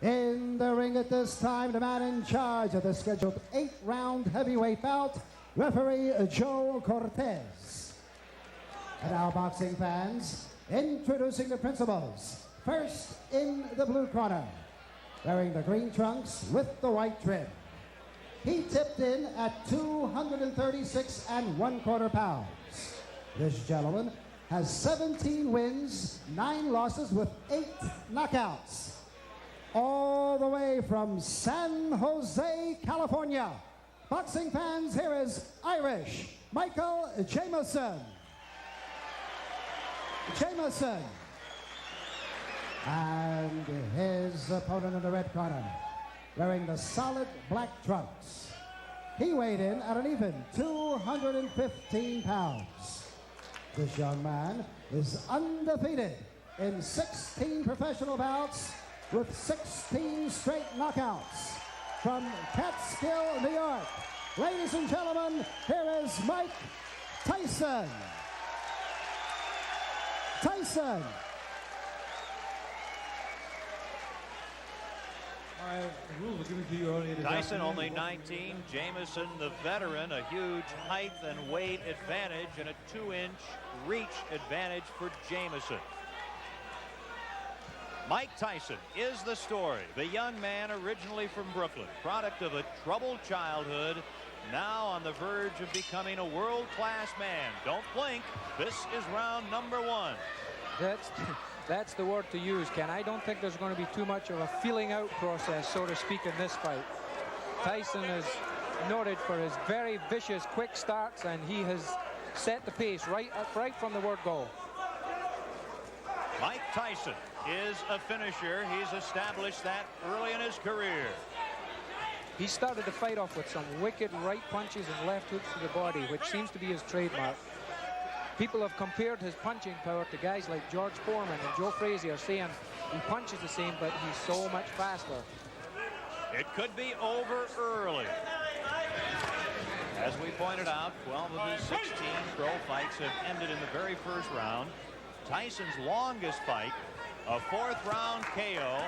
In the ring at this time, the man in charge of the scheduled 8-round heavyweight bout, referee Joe Cortez. And now, boxing fans, introducing the principals. First, in the blue corner, wearing the green trunks with the white trim. He tipped in at 236 1/4 pounds. This gentleman has 17 wins, 9 losses with 8 knockouts. All the way from San Jose, California. Boxing fans, here is Irish Michael Jameson. And his opponent in the red corner, wearing the solid black trunks. He weighed in at an even 215 pounds. This young man is undefeated in 16 professional bouts with 16 straight knockouts. From Catskill, New York, ladies and gentlemen, here is Mike Tyson. Tyson. All right, the rules were given to you earlier. Tyson only 19, Jameson, the veteran, a huge height and weight advantage and a 2-inch reach advantage for Jameson. Mike Tyson is the story. The young man originally from Brooklyn, product of a troubled childhood, now on the verge of becoming a world-class man. Don't blink. This is round number 1. That's the word to use, Ken. I don't think there's going to be too much of a feeling out process, so to speak, in this fight. Tyson is noted for his very vicious quick starts, and he has set the pace right from the word go. Mike Tyson is a finisher. He's established that early in his career. He started the fight off with some wicked right punches and left hooks to the body, which seems to be his trademark. People have compared his punching power to guys like George Foreman and Joe Frazier, saying he punches the same, but he's so much faster. It could be over early. As we pointed out, 12 of his 16 pro fights have ended in the very first round. Tyson's longest fight, a 4th round KO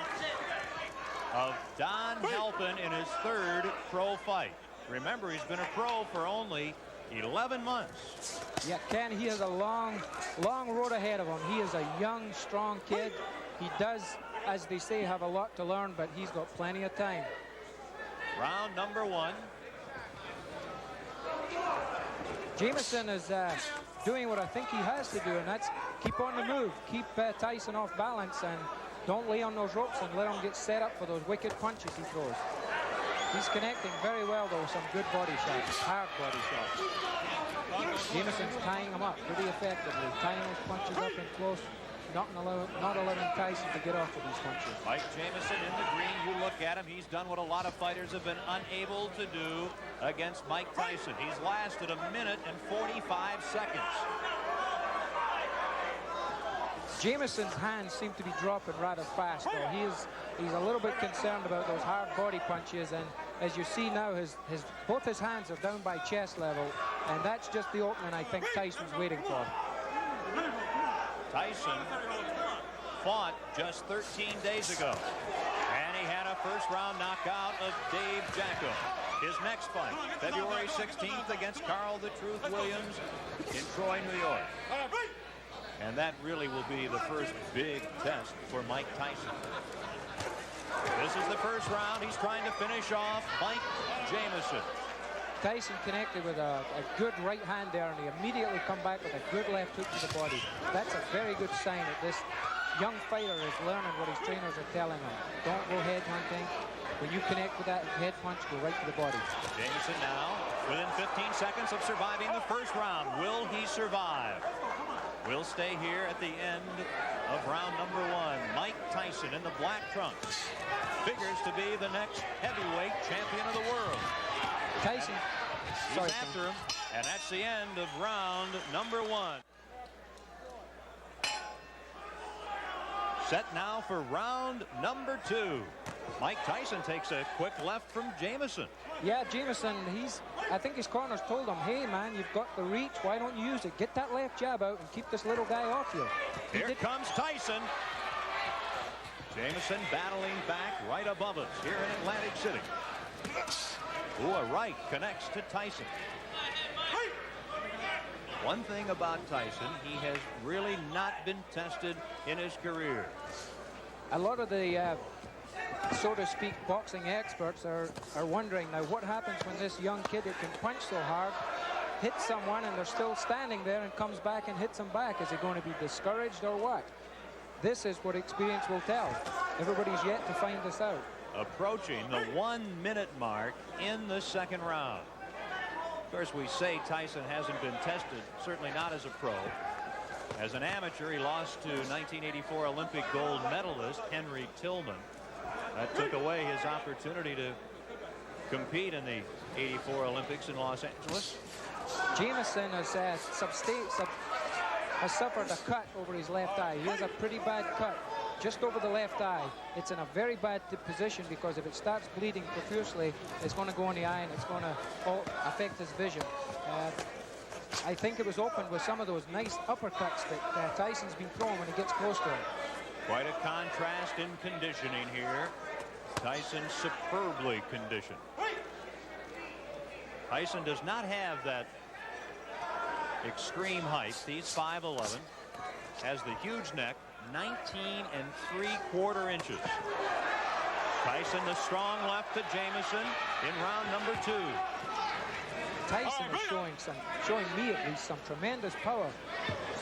of Don Halpin in his 3rd pro fight. Remember, he's been a pro for only 11 months. Yeah, Ken, he has a long road ahead of him. He is a young, strong kid. He does, as they say, have a lot to learn, but he's got plenty of time. Round number 1. Jameson is doing what I think he has to do, and that's keep on the move, keep Tyson off balance, and don't lay on those ropes and let him get set up for those wicked punches he throws. He's connecting very well, though, with some good body shots, hard body shots. Jameson's tying him up pretty effectively, tying those punches up in close, not allowing Tyson to get off of these punches. Mike Jameson in the green, you look at him, he's done what a lot of fighters have been unable to do against Mike Tyson. He's lasted 1 minute and 45 seconds. Jameson's hands seem to be dropping rather fast, though. He's a little bit concerned about those hard body punches, and as you see now, both his hands are down by chest level, and that's just the opening I think Tyson's waiting for. Tyson fought just 13 days ago, and he had a first-round knockout of Dave Jacko. His next fight, February 16th against Carl the Truth Williams in Troy, New York. And that really will be the first big test for Mike Tyson. This is the first round. He's trying to finish off Mike Jameson. Tyson connected with a good right hand there, and he immediately come back with a good left hook to the body. That's a very good sign that this young fighter is learning what his trainers are telling him. Don't go head hunting. When you connect with that head punch, go right to the body. Jameson now within 15 seconds of surviving the first round. Will he survive? We'll stay here at the end of round number 1. Mike Tyson in the black trunks figures to be the next heavyweight champion of the world. Tyson, he's after him, and that's the end of round number 1. Set now for round number 2. Mike Tyson takes a quick left from Jameson. Yeah, Jameson, I think his corners told him, hey man, you've got the reach, why don't you use it? Get that left jab out and keep this little guy off you. Here comes Tyson. Jameson battling back right above us here in Atlantic City. Ooh, a right connects to Tyson. One thing about Tyson, he has really not been tested in his career. A lot of the so to speak boxing experts are wondering now what happens when this young kid who can punch so hard hits someone and they're still standing there and comes back and hits them back. Is he going to be discouraged or what? This is what experience will tell. Everybody's yet to find this out. Approaching the 1 minute mark in the second round. Of course, we say Tyson hasn't been tested, certainly not as a pro. As an amateur, he lost to 1984 Olympic gold medalist Henry Tillman. That took away his opportunity to compete in the '84 Olympics in Los Angeles. Jameson has suffered a cut over his left eye. He has a pretty bad cut just over the left eye. It's in a very bad position because if it starts bleeding profusely, it's going to go in the eye and it's going to affect his vision. I think it was opened with some of those nice uppercuts that Tyson's been throwing when he gets close to him. Quite a contrast in conditioning here. Tyson superbly conditioned. Tyson does not have that extreme height. He's 5'11", has the huge neck, 19 3/4 inches. Tyson, the strong left to Jameson in round number 2. Tyson is showing me at least some tremendous power.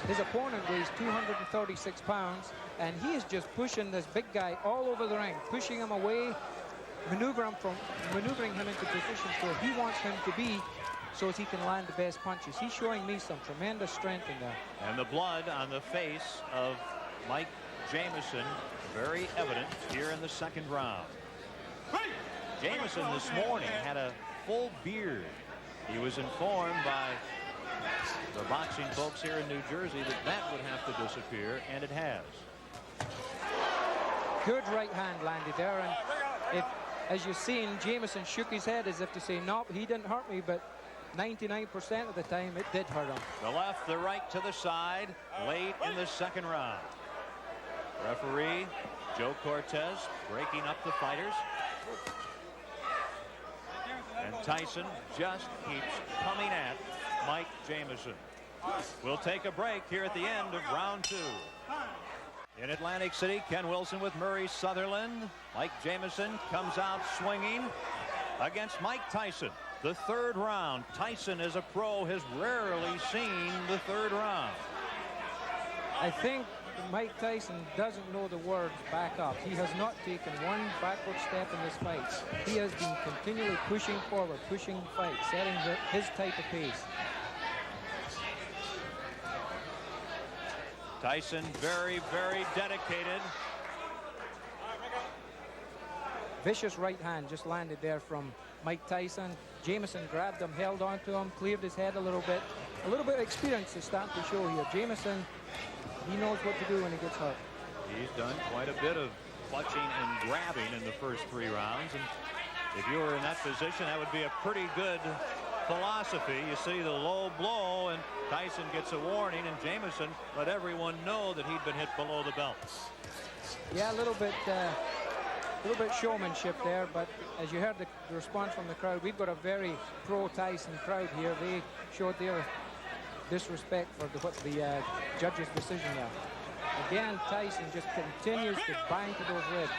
His opponent weighs 236 pounds, and he is just pushing this big guy all over the ring, pushing him away, maneuvering him into positions where he wants him to be so as he can land the best punches. He's showing me some tremendous strength in there. And the blood on the face of Mike Jameson very evident here in the second round. Jameson this morning had a full beard. He was informed by the boxing folks here in New Jersey that would have to disappear, and it has. Good right hand landed there, and if, as you've seen, Jameson shook his head as if to say, nope, he didn't hurt me, but 99% of the time it did hurt him. The left, the right to the side late in the second round. Referee Joe Cortez breaking up the fighters. And Tyson just keeps coming at Mike Jameson. We'll take a break here at the end of round 2. In Atlantic City, Ken Wilson with Murray Sutherland. Mike Jameson comes out swinging against Mike Tyson. The third round. Tyson, as a pro, has rarely seen the third round. I think Mike Tyson doesn't know the words back up. He has not taken one backward step in this fight. He has been continually pushing forward, pushing the fight, setting his type of pace. Tyson very, very dedicated. Vicious right hand just landed there from Mike Tyson. Jameson grabbed him, held on to him, cleared his head a little bit. A little bit of experience is starting to show here. Jameson, he knows what to do when he gets hurt. He's done quite a bit of clutching and grabbing in the first 3 rounds. And if you were in that position, that would be a pretty good philosophy. You see the low blow, and Tyson gets a warning, and Jameson let everyone know that he'd been hit below the belt. Yeah, a little bit showmanship there, but as you heard the response from the crowd, we've got a very pro-Tyson crowd here. They showed their disrespect for the judge's decision there. Again, Tyson just continues to bang to those ribs.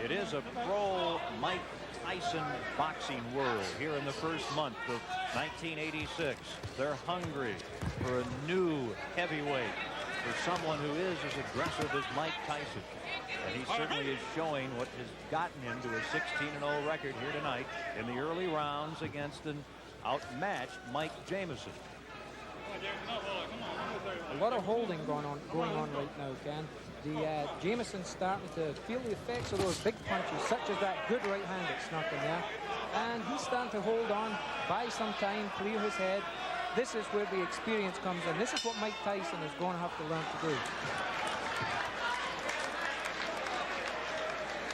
It is a pro-Mike Tyson boxing world here in the first month of 1986. They're hungry for a new heavyweight, for someone who is as aggressive as Mike Tyson. And he certainly is showing what has gotten him to a 16-0 record here tonight in the early rounds against an outmatched Mike Jameson. A lot of holding going on right now, Ken. The Jameson's starting to feel the effects of those big punches, such as that good right hand that snuck in there. And he's starting to hold on, buy some time, clear his head. This is where the experience comes in. This is what Mike Tyson is going to have to learn to do.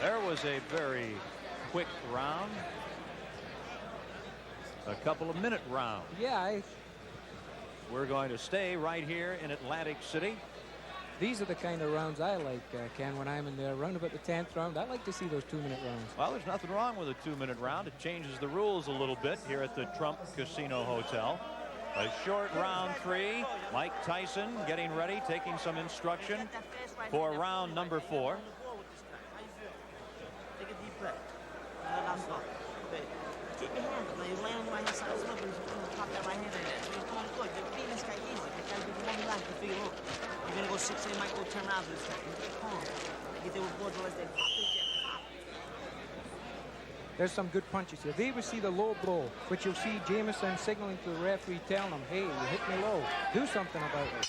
There was a very quick round. A couple of minute rounds. Yeah. We're going to stay right here in Atlantic City. These are the kind of rounds I like, Ken, when I'm in there. Around about the 10th round, I like to see those 2-minute rounds. Well, there's nothing wrong with a 2-minute round. It changes the rules a little bit here at the Trump Casino Hotel. A short round 3. Mike Tyson getting ready, taking some instruction for round number 4. Take a deep breath. Okay. Keep your hand up. Now you're laying on the right hand side of the stomach. You're pop that right hand in there. So you're coming good. You're beating this guy easy. You gotta give one left to figure out. You're gonna go 6, they might go 10 rounds with this guy. You get calm. You get there with boards unless they pop this jet. Pop. There's some good punches here. They will see the low blow, which you'll see Jameson signaling to the referee, telling him, hey, you hit me low. Do something about it.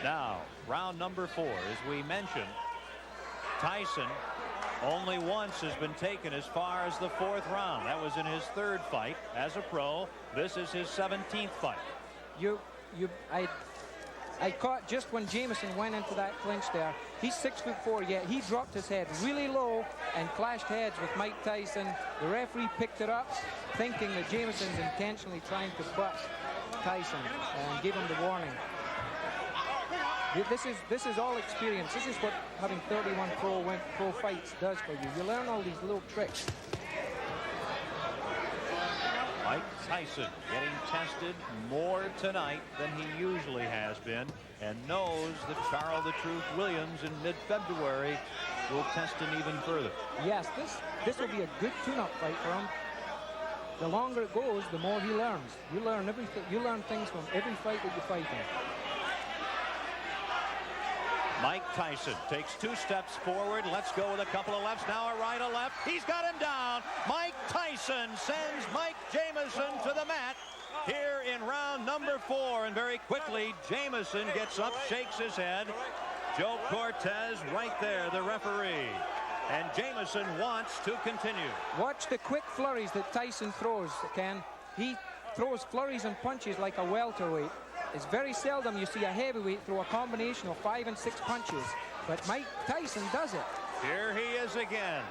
Now, round number 4, as we mentioned, Tyson only once has been taken as far as the 4th round. That was in his 3rd fight as a pro. This is his 17th fight. I caught just when Jameson went into that clinch there. He's 6'4", yet he dropped his head really low and clashed heads with Mike Tyson. The referee picked it up, thinking that Jameson's intentionally trying to butt Tyson and give him the warning. This is all experience. This is what having 31 pro fights does for you. You learn all these little tricks. Mike Tyson getting tested more tonight than he usually has been, and knows that Carl the Truth Williams in mid-February will test him even further. Yes, this will be a good tune-up fight for him. The longer it goes, the more he learns. You learn everything. You learn things from every fight that you fight in. Mike Tyson takes 2 steps forward. Let's go with a couple of lefts. Now a right, a left. He's got him down. Mike Tyson sends Mike Jameson to the mat here in round number 4. And very quickly, Jameson gets up, shakes his head. Joe Cortez right there, the referee. And Jameson wants to continue. Watch the quick flurries that Tyson throws, Ken. He throws flurries and punches like a welterweight. It's very seldom you see a heavyweight throw a combination of 5 and 6 punches, but Mike Tyson does it. Here he is again.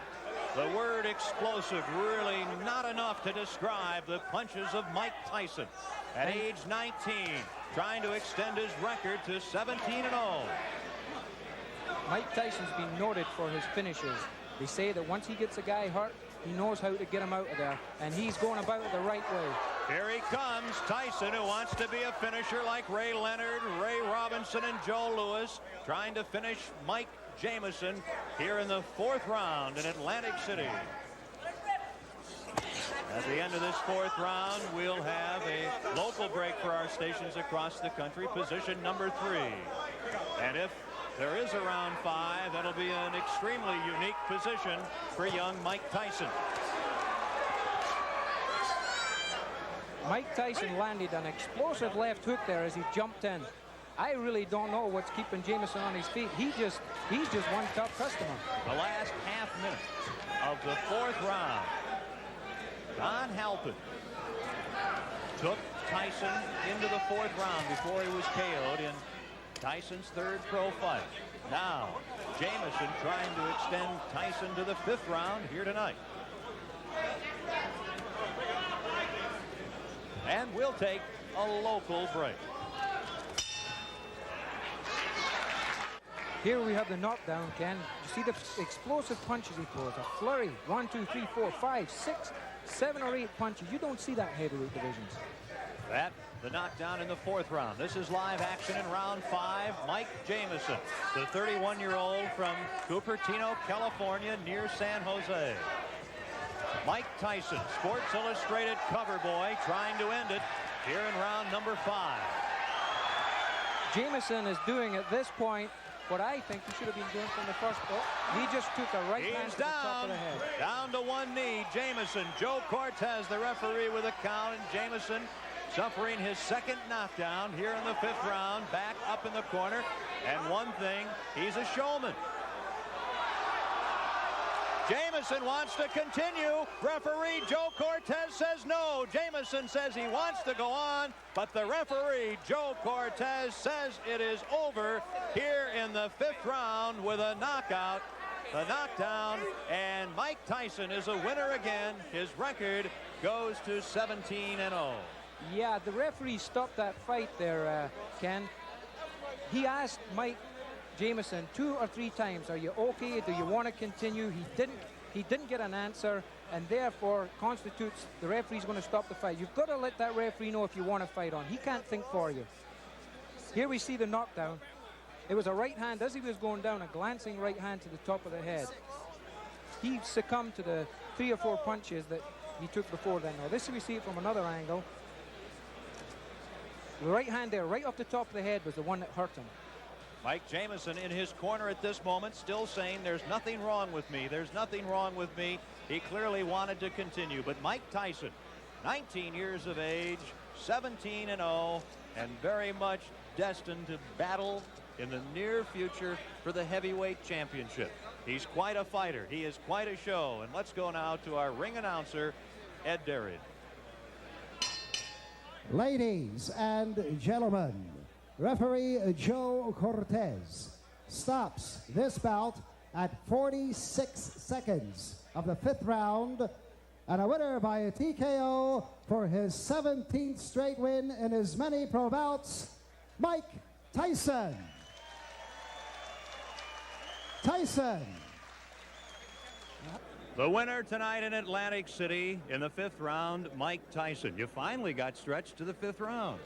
The word explosive, really not enough to describe the punches of Mike Tyson. At age 19, trying to extend his record to 17-0. Mike Tyson's been noted for his finishes. They say that once he gets a guy hurt, he knows how to get him out of there, and he's going about it the right way. Here he comes, Tyson, who wants to be a finisher like Ray Leonard, Ray Robinson, and Joe Louis, trying to finish Mike Jameson here in the 4th round in Atlantic City. At the end of this 4th round, we'll have a local break for our stations across the country, position number 3. And if there is a round 5, that'll be an extremely unique position for young Mike Tyson. Mike Tyson landed an explosive left hook there as he jumped in. I really don't know what's keeping Jameson on his feet. He's just one tough customer. The last half minute of the 4th round. Don Halpin took Tyson into the 4th round before he was KO'd in Tyson's 3rd pro fight. Now, Jameson trying to extend Tyson to the 5th round here tonight. And we'll take a local break. Here we have the knockdown, Ken. You see the explosive punches he throws. A flurry. 1, 2, 3, 4, 5, 6, 7 or 8 punches. You don't see that heavyweight divisions. That, the knockdown in the 4th round. This is live action in round 5. Mike Jameson, the 31-year-old from Cupertino, California, near San Jose. Mike Tyson, Sports Illustrated cover boy, trying to end it here in round number 5. Jameson is doing at this point what I think he should have been doing from the first. Oh, he just took a right hand to the top of the head. Down to one knee, Jameson. Joe Cortez, the referee, with a count, and Jameson suffering his 2nd knockdown here in the 5th round, back up in the corner. And one thing, he's a showman. Jameson wants to continue. Referee Joe Cortez says no. Jameson says he wants to go on, but the referee Joe Cortez says it is over here in the 5th round with a knockout. The knockdown, and Mike Tyson is a winner again. His record goes to 17-0. Yeah, the referee stopped that fight there, Ken. he asked Mike Jameson 2 or 3 times, are you okay? Do you want to continue? He didn't get an answer, and therefore constitutes the referee's going to stop the fight. You've got to let that referee know if you want to fight on. He can't think for you. Here we see the knockdown. It was a right hand as he was going down, a glancing right hand to the top of the head. He succumbed to the 3 or 4 punches that he took before then. Now this we see it from another angle. The right hand there, right off the top of the head, was the one that hurt him. Mike Jameson in his corner at this moment, still saying there's nothing wrong with me. There's nothing wrong with me. He clearly wanted to continue. But Mike Tyson, 19 years of age, 17-0, and very much destined to battle in the near future for the heavyweight championship. He's quite a fighter. He is quite a show. And let's go now to our ring announcer, Ed Derrid. Ladies and gentlemen, referee Joe Cortez stops this bout at 46 seconds of the 5th round, and a winner by a TKO for his 17th straight win in his many pro bouts, Mike Tyson. Tyson. The winner tonight in Atlantic City in the 5th round, Mike Tyson. You finally got stretched to the 5th round.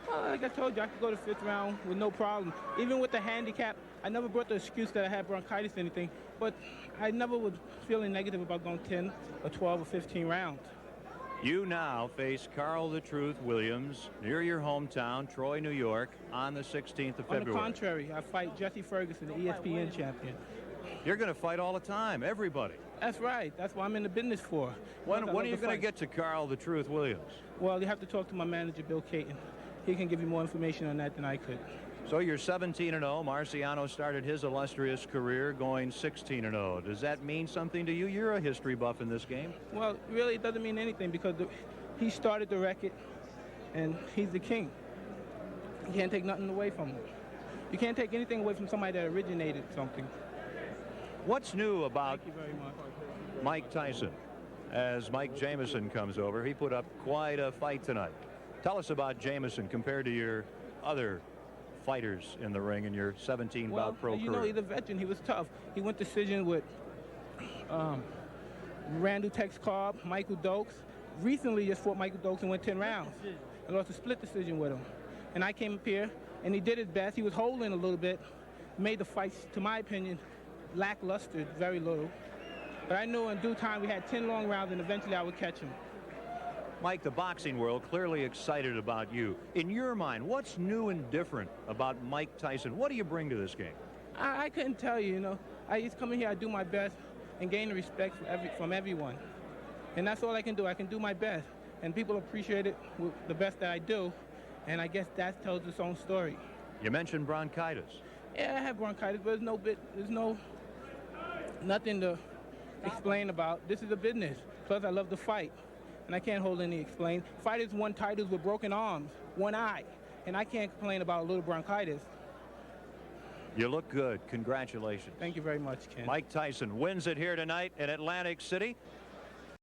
Well, like I told you, I could go to 5th round with no problem. Even with the handicap, I never brought the excuse that I had bronchitis or anything, but I never was feeling negative about going 10 or 12 or 15 rounds. You now face Carl the Truth Williams near your hometown, Troy, New York, on the 16th of February. On the contrary, I fight Jesse Ferguson, the ESPN champion. You're going to fight all the time, everybody. That's right. That's what I'm in the business for. When are you going to get to Carl the Truth Williams? Well, you have to talk to my manager, Bill Caton. He can give you more information on that than I could. So you're 17-0. Marciano started his illustrious career going 16-0. Does that mean something to you? You're a history buff in this game. Well, really, it doesn't mean anything because he started the record, and he's the king. You can't take nothing away from him. You can't take anything away from somebody that originated something. What's new about Thank you very much. Mike Tyson? As Mike Jameson comes over, he put up quite a fight tonight. Tell us about Jameson compared to your other fighters in the ring in your 17-bout pro career. You know, he's a veteran. He was tough. He went decision with Randall Tex Cobb, Michael Dokes. Recently just fought Michael Dokes and went 10 rounds. I lost a split decision with him. And I came up here, and he did his best. He was holding a little bit, made the fights, to my opinion, lackluster, very little. But I knew in due time we had 10 long rounds, and eventually I would catch him. Mike, the boxing world clearly excited about you. In your mind, what's new and different about Mike Tyson? What do you bring to this game? I couldn't tell you, you know. I just come in here, I do my best, and gain the respect from everyone. And that's all I can do. I can do my best. And people appreciate it with the best that I do. And I guess that tells its own story. You mentioned bronchitis. Yeah, I have bronchitis, but there's nothing to explain about. This is a business. Plus, I love to fight. And I can't hold any explain. Fighters won titles with broken arms, one eye. And I can't complain about a little bronchitis. You look good. Congratulations. Thank you very much, Ken. Mike Tyson wins it here tonight in Atlantic City.